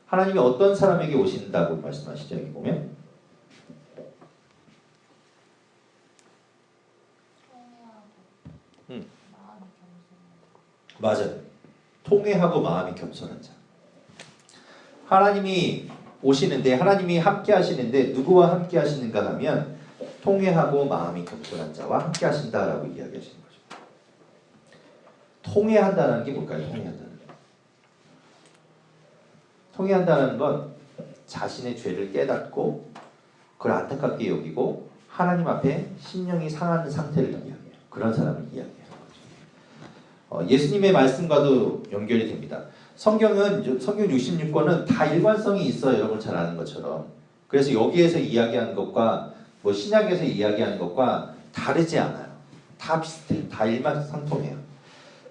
하나님이 어떤 사람에게 오신다고 말씀하시죠? 여기 보면 맞아요. 통회하고 마음이 겸손한 자. 하나님이 오시는데 하나님이 함께 하시는데 누구와 함께 하시는가 하면 통회하고 마음이 겸손한 자와 함께 하신다라고 이야기하시는 거죠. 통회한다는 게 뭘까요? 통회한다는 건 자신의 죄를 깨닫고 그걸 안타깝게 여기고 하나님 앞에 심령이 상하는 상태를 이야기해요. 그런 사람을 이야기해요. 예수님의 말씀과도 연결이 됩니다. 성경 66권은 다 일관성이 있어요. 여러분 잘 아는 것처럼. 그래서 여기에서 이야기하는 것과 뭐 신약에서 이야기하는 것과 다르지 않아요. 다 비슷해요. 다 일맥상통해요.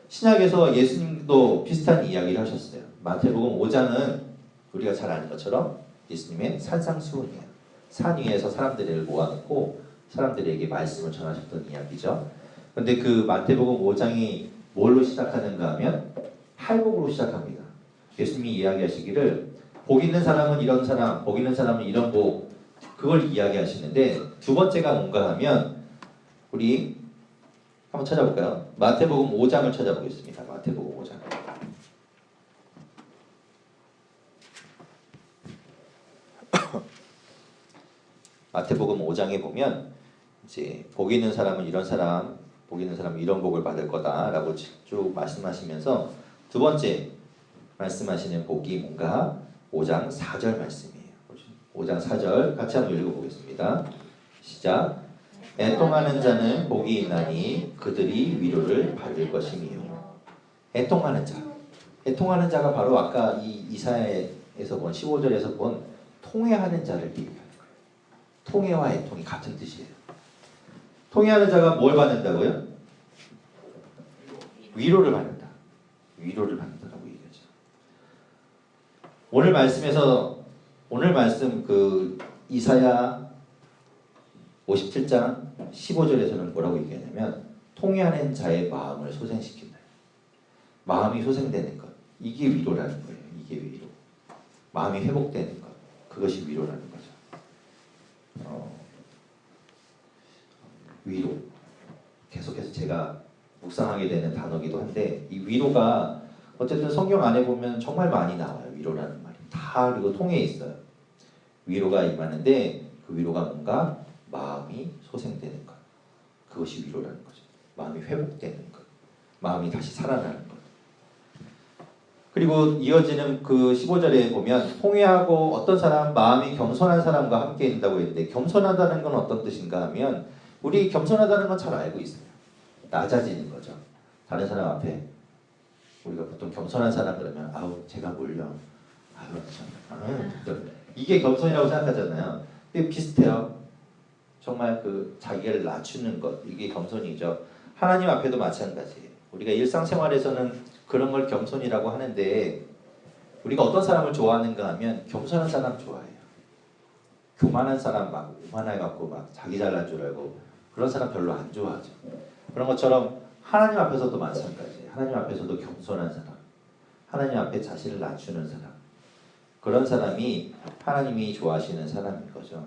신약에서 예수님도 비슷한 이야기를 하셨어요. 마태복음 5장은 우리가 잘 아는 것처럼 예수님의 산상수훈이에요. 산 위에서 사람들을 모아놓고 사람들에게 말씀을 전하셨던 이야기죠. 그런데 그 마태복음 5장이 뭘로 시작하는가 하면 팔복으로 시작합니다. 예수님이 이야기하시기를 복 있는 사람은 이런 사람, 복 있는 사람은 이런 복, 그걸 이야기하시는데 두 번째가 뭔가 하면 우리 한번 찾아볼까요? 마태복음 5장을 찾아보겠습니다. 마태복음 5장. 마태복음 5장에 보면 이제 복 있는 사람은 이런 사람, 복 있는 사람은 이런 복을 받을 거다라고 쭉 말씀하시면서 두 번째 말씀하시는 복이 뭔가 5장 4절 말씀이에요. 5장 4절 같이 한번 읽어보겠습니다. 시작. 애통하는 자는 복이 있나니 그들이 위로를 받을 것이며. 애통하는 자. 애통하는 자가 바로 아까 이 이사야에서 본 15절에서 본 통회하는 자를 얘기하는 거예요. 통회와 애통이 같은 뜻이에요. 통회하는 자가 뭘 받는다고요? 위로를 받는다. 위로를 받는다라고 얘기하죠. 오늘 말씀 그 이사야 57장 15절에서는 뭐라고 얘기하냐면 통회하는 자의 마음을 소생시킨다. 마음이 소생되는 것. 이게 위로라는 거예요. 이게 위로. 마음이 회복되는 것. 그것이 위로라는 거죠. 위로. 계속해서 제가 묵상하게 되는 단어기도 한데 이 위로가 어쨌든 성경 안에 보면 정말 많이 나와요. 위로라는 말이. 다 그리고 통해 있어요. 위로가 임하는데 그 위로가 뭔가 마음이 소생되는 것. 그것이 위로라는 거죠. 마음이 회복되는 것. 마음이 다시 살아나는 것. 그리고 이어지는 그 15절에 보면 통회하고 어떤 사람 마음이 겸손한 사람과 함께 있다고 했는데 겸손하다는 건 어떤 뜻인가 하면 우리 겸손하다는 건 잘 알고 있어요. 낮아지는 거죠. 다른 사람 앞에 우리가 보통 겸손한 사람 그러면 아우 제가 뭘요. 아유 참. 이게 겸손이라고 생각하잖아요. 근데 비슷해요. 정말 그 자기를 낮추는 것 이게 겸손이죠. 하나님 앞에도 마찬가지예요. 우리가 일상생활에서는 그런 걸 겸손이라고 하는데 우리가 어떤 사람을 좋아하는가 하면 겸손한 사람 좋아해요. 교만한 사람 막 오만해갖고 막 자기 잘난 줄 알고 그런 사람 별로 안 좋아하죠. 그런 것처럼 하나님 앞에서도 마찬가지예요. 하나님 앞에서도 겸손한 사람, 하나님 앞에 자신을 낮추는 사람, 그런 사람이 하나님이 좋아하시는 사람인 거죠.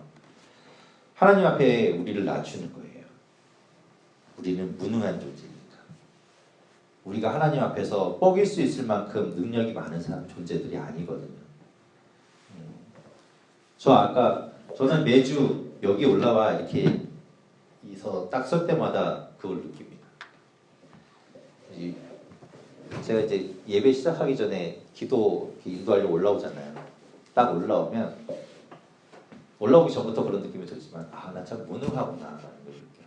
하나님 앞에 우리를 낮추는 거예요. 우리는 무능한 존재입니다. 우리가 하나님 앞에서 뻐길 수 있을 만큼 능력이 많은 사람 존재들이 아니거든요. 저는 매주 여기 올라와 이렇게 딱 설 때마다 그걸 느낍니다. 제가 이제 예배 시작하기 전에 기도 인도하려고 올라오잖아요. 딱 올라오기 전부터 그런 느낌이 들지만 나 참 무능하구나 라는 걸 느껴요.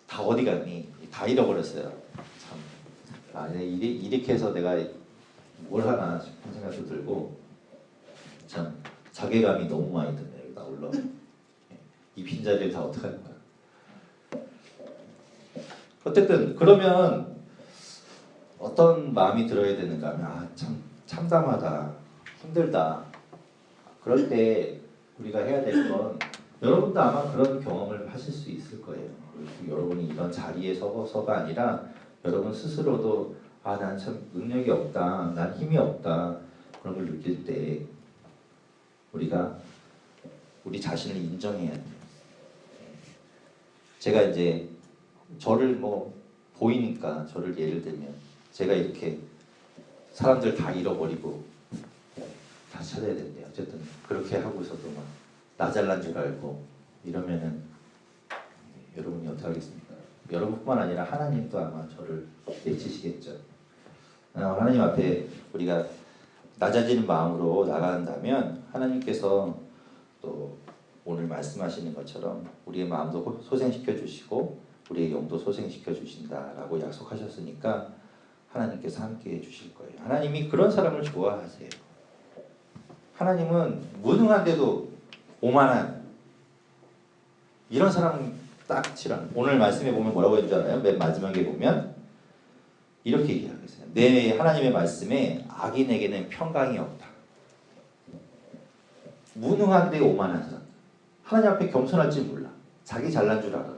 다 어디 갔니? 다 잃어버렸어요. 참 이렇게 해서 내가 뭘 하나 싶은 생각도 들고 참 자괴감이 너무 많이 드네요. 여기다 올라오면 이 빈자리를 다 어떻게 하는 거야. 어쨌든 그러면 어떤 마음이 들어야 되는가 하면 참 참담하다, 힘들다. 그럴 때 우리가 해야 될 건 여러분도 아마 그런 경험을 하실 수 있을 거예요. 여러분이 이런 자리에 서서가 아니라 여러분 스스로도 난 참 능력이 없다, 난 힘이 없다 그런 걸 느낄 때 우리가 우리 자신을 인정해야 돼요. 제가 이제 저를 뭐 보이니까 저를 예를 들면 제가 이렇게 사람들 다 잃어버리고 다시 찾아야 된대요. 어쨌든 그렇게 하고서도 막 나 잘난 줄 알고 이러면은 여러분이 어떻게 하겠습니까? 여러분뿐만 아니라 하나님도 아마 저를 내치시겠죠. 하나님 앞에 우리가 낮아지는 마음으로 나간다면 하나님께서 또 오늘 말씀하시는 것처럼 우리의 마음도 소생시켜 주시고 우리의 영도 소생시켜 주신다라고 약속하셨으니까 하나님께서 함께해 주실 거예요. 하나님이 그런 사람을 좋아하세요. 하나님은 무능한데도 오만한 이런 사람 딱 치라는. 오늘 말씀에 보면 뭐라고 했잖아요. 맨 마지막에 보면 이렇게 얘기하고 있어요. 내 하나님의 말씀에 악인에게는 평강이 없다. 무능한데 오만한 사람. 하나님 앞에 겸손할 줄 몰라. 자기 잘난 줄 알아.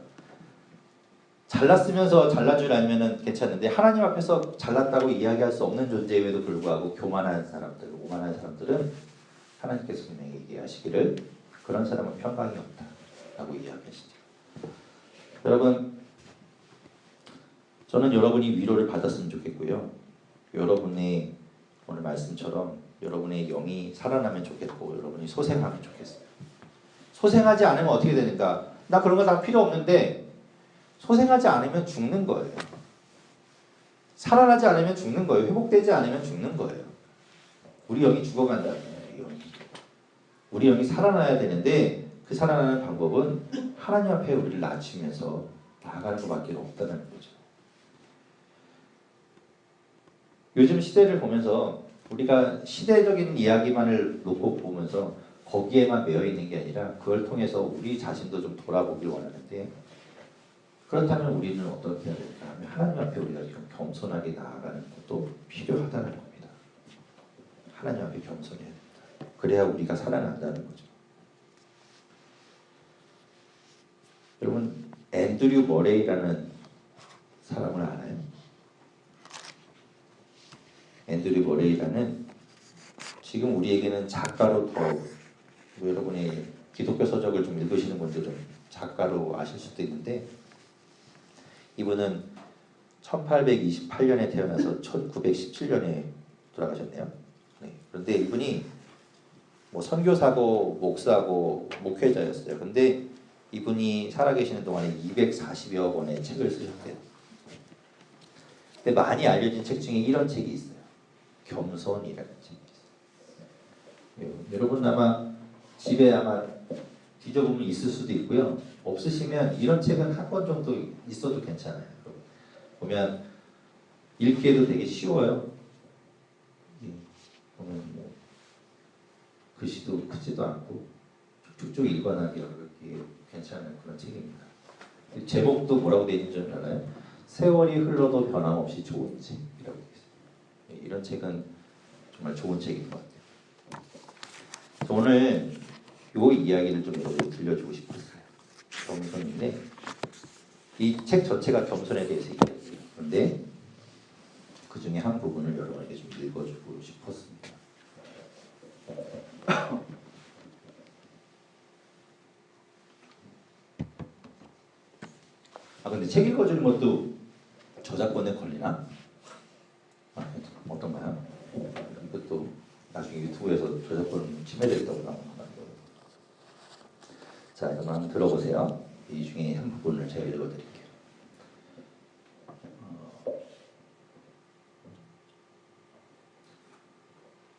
잘났으면서 잘난 줄 알면은 괜찮은데 하나님 앞에서 잘났다고 이야기할 수 없는 존재임에도 불구하고 교만한 사람들, 오만한 사람들은 하나님께서 분명히 얘기하시기를 그런 사람은 평강이 없다라고 이야기하시죠. 여러분, 저는 여러분이 위로를 받았으면 좋겠고요. 여러분의 오늘 말씀처럼 여러분의 영이 살아나면 좋겠고 여러분이 소생하면 좋겠어요. 소생하지 않으면 어떻게 되는가? 나 그런 거 다 필요 없는데 소생하지 않으면 죽는 거예요. 살아나지 않으면 죽는 거예요. 회복되지 않으면 죽는 거예요. 우리 영이 죽어간다는 거예요. 우리 영이 살아나야 되는데 그 살아나는 방법은 하나님 앞에 우리를 낮추면서 나아가는 것밖에 없다는 거죠. 요즘 시대를 보면서 우리가 시대적인 이야기만을 놓고 보면서 거기에만 매여 있는 게 아니라 그걸 통해서 우리 자신도 좀 돌아보길 원하는데 그렇다면 우리는 어떻게 해야 될까 하면 하나님 앞에 우리가 좀 겸손하게 나아가는 것도 필요하다는 겁니다. 하나님 앞에 겸손해야 됩니다. 그래야 우리가 살아난다는 거죠. 여러분 앤드류 머레이라는 사람을 아나요? 앤드류 머레이라는 지금 우리에게는 작가로 더 여러분이 기독교 서적을 좀 읽으시는 분들은 작가로 아실 수도 있는데 이분은 1828년에 태어나서 1917년에 돌아가셨네요. 네. 그런데 이분이 뭐 선교사고 목사고 목회자였어요. 근데 이분이 살아계시는 동안에 240여 권의 책을 쓰셨대요. 근데 많이 알려진 책 중에 이런 책이 있어요. 겸손이라는 책이 있어요. 여러분 아마 집에 아마 뒤져보면 있을 수도 있고요. 없으시면 이런 책은 한 권 정도 있어도 괜찮아요. 보면 읽기에도 되게 쉬워요. 보면 뭐 글씨도 크지도 않고 쭉쭉 읽어나기 괜찮은 그런 책입니다. 제목도 뭐라고 되어 있는지 알아요? 세월이 흘러도 변함없이 좋은 책이라고 되어 있어요. 이런 책은 정말 좋은 책인 것 같아요. 오늘 이 이야기를 좀 여러분 들려주고 싶었어요. 겸손인데 이 책 전체가 겸손에 대해서 이야기해요. 그런데 그 중에 한 부분을 여러분에게 좀 읽어주고 싶었습니다. 근데 책 읽어주는 것도 저작권에 걸리나? 어떤가요? 이것도 나중에 유튜브에서 저작권 침해됐다고 나오는 거예요. 자, 여러분 한번 들어보세요. 이 중에 한 부분을 제가 읽어드릴게요.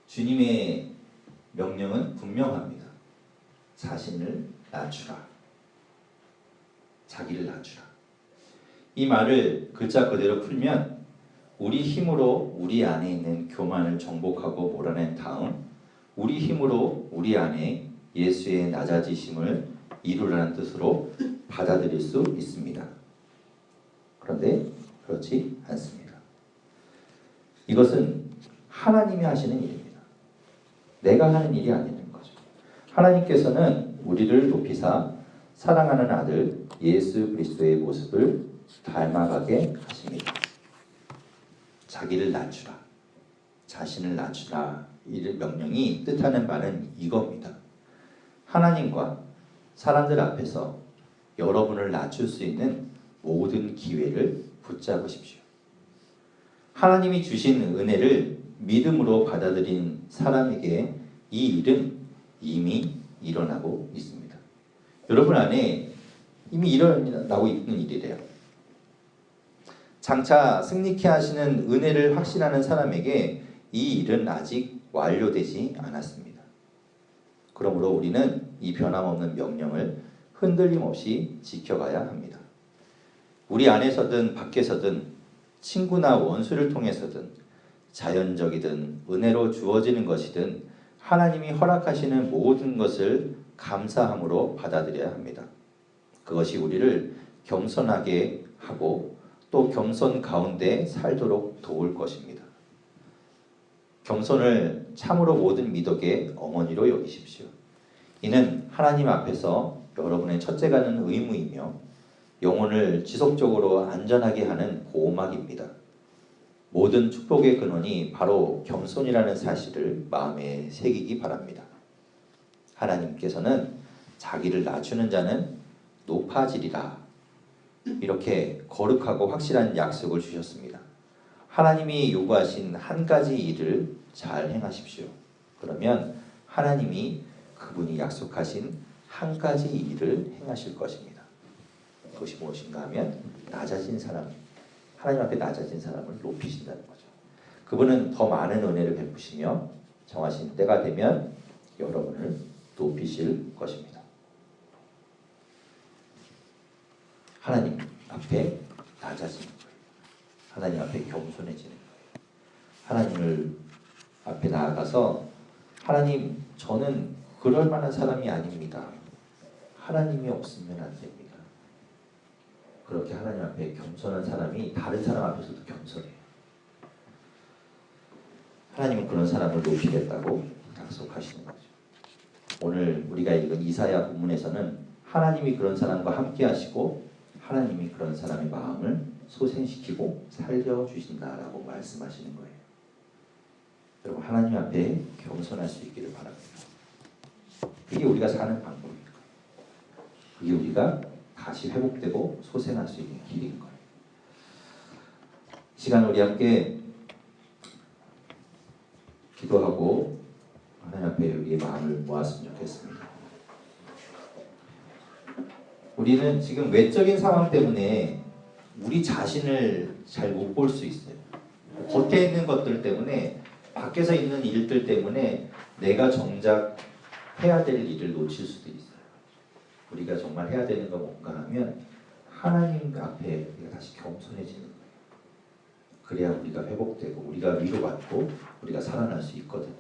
주님의 명령은 분명합니다. 자신을 낮추라. 자기를 낮추라. 이 말을 글자 그대로 풀면 우리 힘으로 우리 안에 있는 교만을 정복하고 몰아낸 다음 우리 힘으로 우리 안에 예수의 낮아지심을 이루라는 뜻으로 받아들일 수 있습니다. 그런데 그렇지 않습니다. 이것은 하나님이 하시는 일입니다. 내가 하는 일이 아니는 거죠. 하나님께서는 우리를 높이사 사랑하는 아들 예수 그리스도의 모습을 닮아가게 하십니다. 자기를 낮추라. 자신을 낮추라. 이 명령이 뜻하는 바는 이겁니다. 하나님과 사람들 앞에서 여러분을 낮출 수 있는 모든 기회를 붙잡으십시오. 하나님이 주신 은혜를 믿음으로 받아들인 사람에게 이 일은 이미 일어나고 있습니다. 여러분 안에 이미 일어나고 있는 일이래요. 장차 승리케 하시는 은혜를 확신하는 사람에게 이 일은 아직 완료되지 않았습니다. 그러므로 우리는 이 변함없는 명령을 흔들림 없이 지켜가야 합니다. 우리 안에서든 밖에서든 친구나 원수를 통해서든 자연적이든 은혜로 주어지는 것이든 하나님이 허락하시는 모든 것을 감사함으로 받아들여야 합니다. 그것이 우리를 겸손하게 하고 또 겸손 가운데 살도록 도울 것입니다. 겸손을 참으로 모든 미덕의 어머니로 여기십시오. 이는 하나님 앞에서 여러분의 첫째가는 의무이며 영혼을 지속적으로 안전하게 하는 보호막입니다. 모든 축복의 근원이 바로 겸손이라는 사실을 마음에 새기기 바랍니다. 하나님께서는 자기를 낮추는 자는 높아지리라. 이렇게 거룩하고 확실한 약속을 주셨습니다. 하나님이 요구하신 한 가지 일을 잘 행하십시오. 그러면 하나님이 그분이 약속하신 한 가지 일을 행하실 것입니다. 그것이 무엇인가 하면 낮아진 사람, 하나님 앞에 낮아진 사람을 높이신다는 거죠. 그분은 더 많은 은혜를 베푸시며 정하신 때가 되면 여러분을 높이실 것입니다. 하나님 앞에 낮아지는 거예요. 하나님 앞에 겸손해지는 거예요. 하나님을 앞에 나아가서 하나님, 저는 그럴 만한 사람이 아닙니다. 하나님이 없으면 안 됩니다. 그렇게 하나님 앞에 겸손한 사람이 다른 사람 앞에서도 겸손해요. 하나님은 그런 사람을 높이겠다고 약속하시는 거죠. 오늘 우리가 읽은 이사야 본문에서는 하나님이 그런 사람과 함께 하시고 하나님이 그런 사람의 마음을 소생시키고 살려주신다라고 말씀하시는 거예요. 여러분, 하나님 앞에 겸손할 수 있기를 바랍니다. 그게 우리가 사는 방법입니다. 그게 우리가 다시 회복되고 소생할 수 있는 길인 거예요. 이 시간 우리 함께 기도하고 하나님 앞에 우리의 마음을 모았으면 좋겠습니다. 우리는 지금 외적인 상황 때문에 우리 자신을 잘 못 볼 수 있어요. 겉에 있는 것들 때문에, 밖에서 있는 일들 때문에 내가 정작 해야 될 일을 놓칠 수도 있어요. 우리가 정말 해야 되는 건 뭔가 하면 하나님 앞에 우리가 다시 겸손해지는 거예요. 그래야 우리가 회복되고 우리가 위로받고 우리가 살아날 수 있거든요.